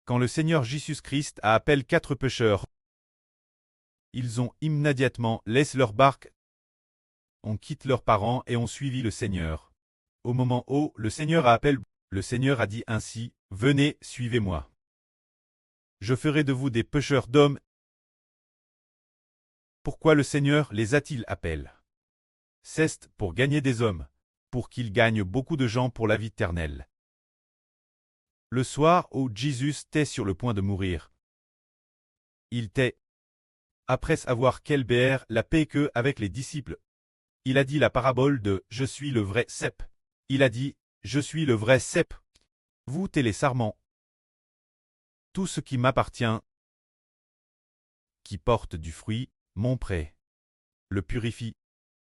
Quand le Seigneur Jésus-Christ a appelé 4 pêcheurs, ils ont immédiatement laissé leur barque, on quitte leurs parents et ont suivi le Seigneur. Au moment où le Seigneur a appelé, le Seigneur a dit ainsi, « Venez, suivez-moi. Je ferai de vous des pêcheurs d'hommes. » Pourquoi le Seigneur les a-t-il appelés? C'est pour gagner des hommes, pour qu'ils gagnent beaucoup de gens pour la vie éternelle. Le soir où Jésus était sur le point de mourir, il était, après avoir célébré la paix avec les disciples, il a dit la parabole de « Je suis le vrai cep ». Il a dit « Je suis le vrai cep. Vous t'es les sarments. Tout ce qui m'appartient, qui porte du fruit, mon pré le purifie.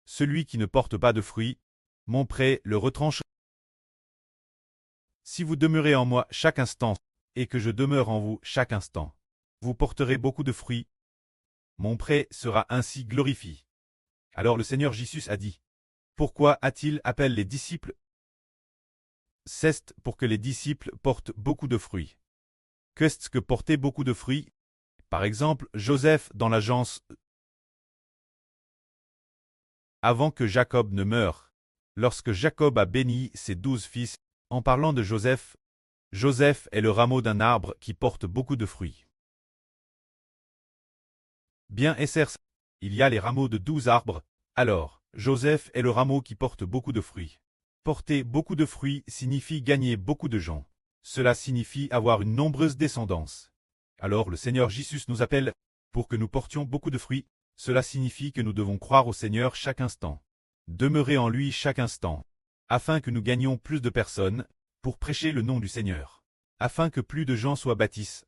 Celui qui ne porte pas de fruit, mon pré le retranche. Si vous demeurez en moi chaque instant, et que je demeure en vous chaque instant, vous porterez beaucoup de fruits. Mon pré sera ainsi glorifié. » Alors le Seigneur Jésus a dit, « Pourquoi a-t-il appelé les disciples? C'est pour que les disciples portent beaucoup de fruits. Qu'est-ce que porter beaucoup de fruits? Par exemple, Joseph dans l'agence. Avant que Jacob ne meure, lorsque Jacob a béni ses 12 fils, en parlant de Joseph, Joseph est le rameau d'un arbre qui porte beaucoup de fruits. Bien Esser, il y a les rameaux de 12 arbres, alors, Joseph est le rameau qui porte beaucoup de fruits. Porter beaucoup de fruits signifie gagner beaucoup de gens. Cela signifie avoir une nombreuse descendance. Alors le Seigneur Jésus nous appelle, pour que nous portions beaucoup de fruits, cela signifie que nous devons croire au Seigneur chaque instant. Demeurer en lui chaque instant, afin que nous gagnions plus de personnes, pour prêcher le nom du Seigneur. Afin que plus de gens soient baptisés,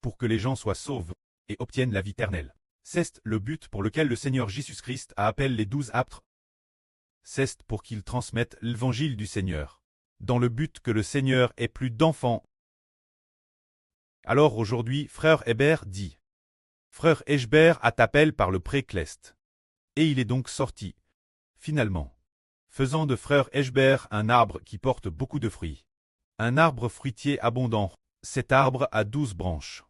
pour que les gens soient sauvés, et obtiennent la vie éternelle. C'est le but pour lequel le Seigneur Jésus-Christ a appelé les 12 apôtres. C'est pour qu'ils transmettent l'évangile du Seigneur, dans le but que le Seigneur ait plus d'enfants. Alors aujourd'hui, frère Hébert dit, « Frère Hébert a appelé par le pré-clest. » Et il est donc sorti, finalement, faisant de frère Hébert un arbre qui porte beaucoup de fruits. Un arbre fruitier abondant, cet arbre a 12 branches.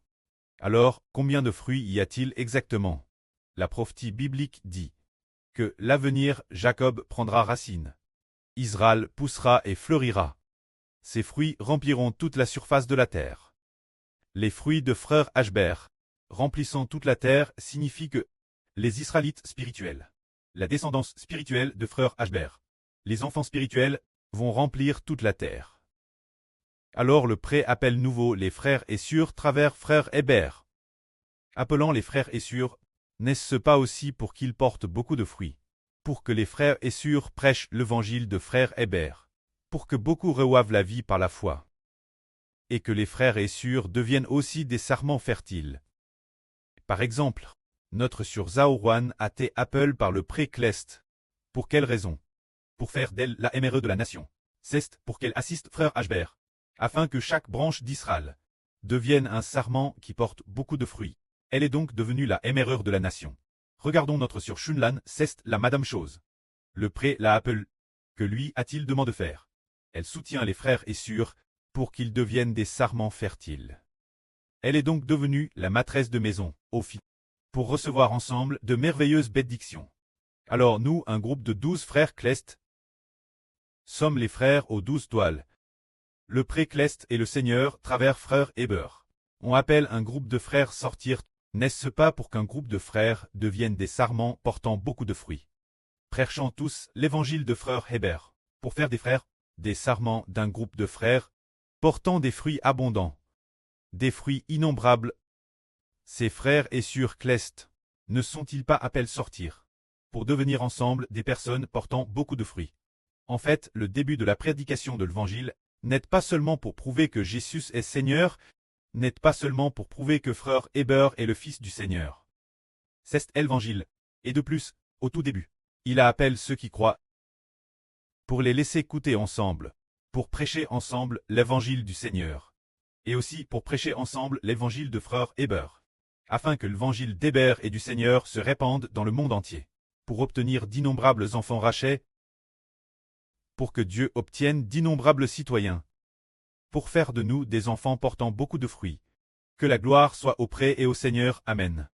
Alors, combien de fruits y a-t-il exactement? La prophétie biblique dit que l'avenir Jacob prendra racine. Israël poussera et fleurira. Ses fruits rempliront toute la surface de la terre. Les fruits de frère Hébert, remplissant toute la terre, signifient que les Israélites spirituels, la descendance spirituelle de frère Hébert, les enfants spirituels, vont remplir toute la terre. Alors le pré appelle nouveau les frères et sœurs travers frère Hébert. Appelant les frères et sœurs, n'est-ce pas aussi pour qu'ils portent beaucoup de fruits, pour que les frères et sœurs prêchent l'évangile de frère Hébert, pour que beaucoup reçoivent la vie par la foi, et que les frères et sœurs deviennent aussi des sarments fertiles. Par exemple, notre sœur Zaourouane a été appelée par le pré-clest. Pour quelle raison? Pour faire d'elle la MRE de la nation. C'est pour qu'elle assiste frère Hébert, afin que chaque branche d'Israël devienne un sarment qui porte beaucoup de fruits. Elle est donc devenue la MRE de la nation. Regardons notre sœur Shunlan, c'est la madame chose. Le pré la appelle. Que lui a-t-il demandé de faire? Elle soutient les frères et sœurs pour qu'ils deviennent des sarments fertiles. Elle est donc devenue la maîtresse de maison, au fil, pour recevoir ensemble de merveilleuses bénédictions. Alors nous, un groupe de 12 frères clest, sommes les frères aux 12 toiles. Le pré-clest et le Seigneur, travers frère Hébert. On appelle un groupe de frères sortir, n'est-ce pas pour qu'un groupe de frères devienne des sarments portant beaucoup de fruits? Prêchant tous l'évangile de frère Hébert, pour faire des frères, des sarments d'un groupe de frères, portant des fruits abondants, des fruits innombrables. Ces frères et sœurs clest, ne sont-ils pas appelés sortir, pour devenir ensemble des personnes portant beaucoup de fruits? En fait, le début de la prédication de l'évangile n'est pas seulement pour prouver que Jésus est Seigneur, n'est pas seulement pour prouver que frère Hébert est le Fils du Seigneur. C'est l'évangile. Et de plus, au tout début, il a appelé ceux qui croient pour les laisser écouter ensemble, pour prêcher ensemble l'évangile du Seigneur, et aussi pour prêcher ensemble l'évangile de frère Hébert, afin que l'évangile d'Hébert et du Seigneur se répande dans le monde entier, pour obtenir d'innombrables enfants rachetés, pour que Dieu obtienne d'innombrables citoyens, pour faire de nous des enfants portant beaucoup de fruits, Que la gloire soit auprès et au Seigneur. Amen.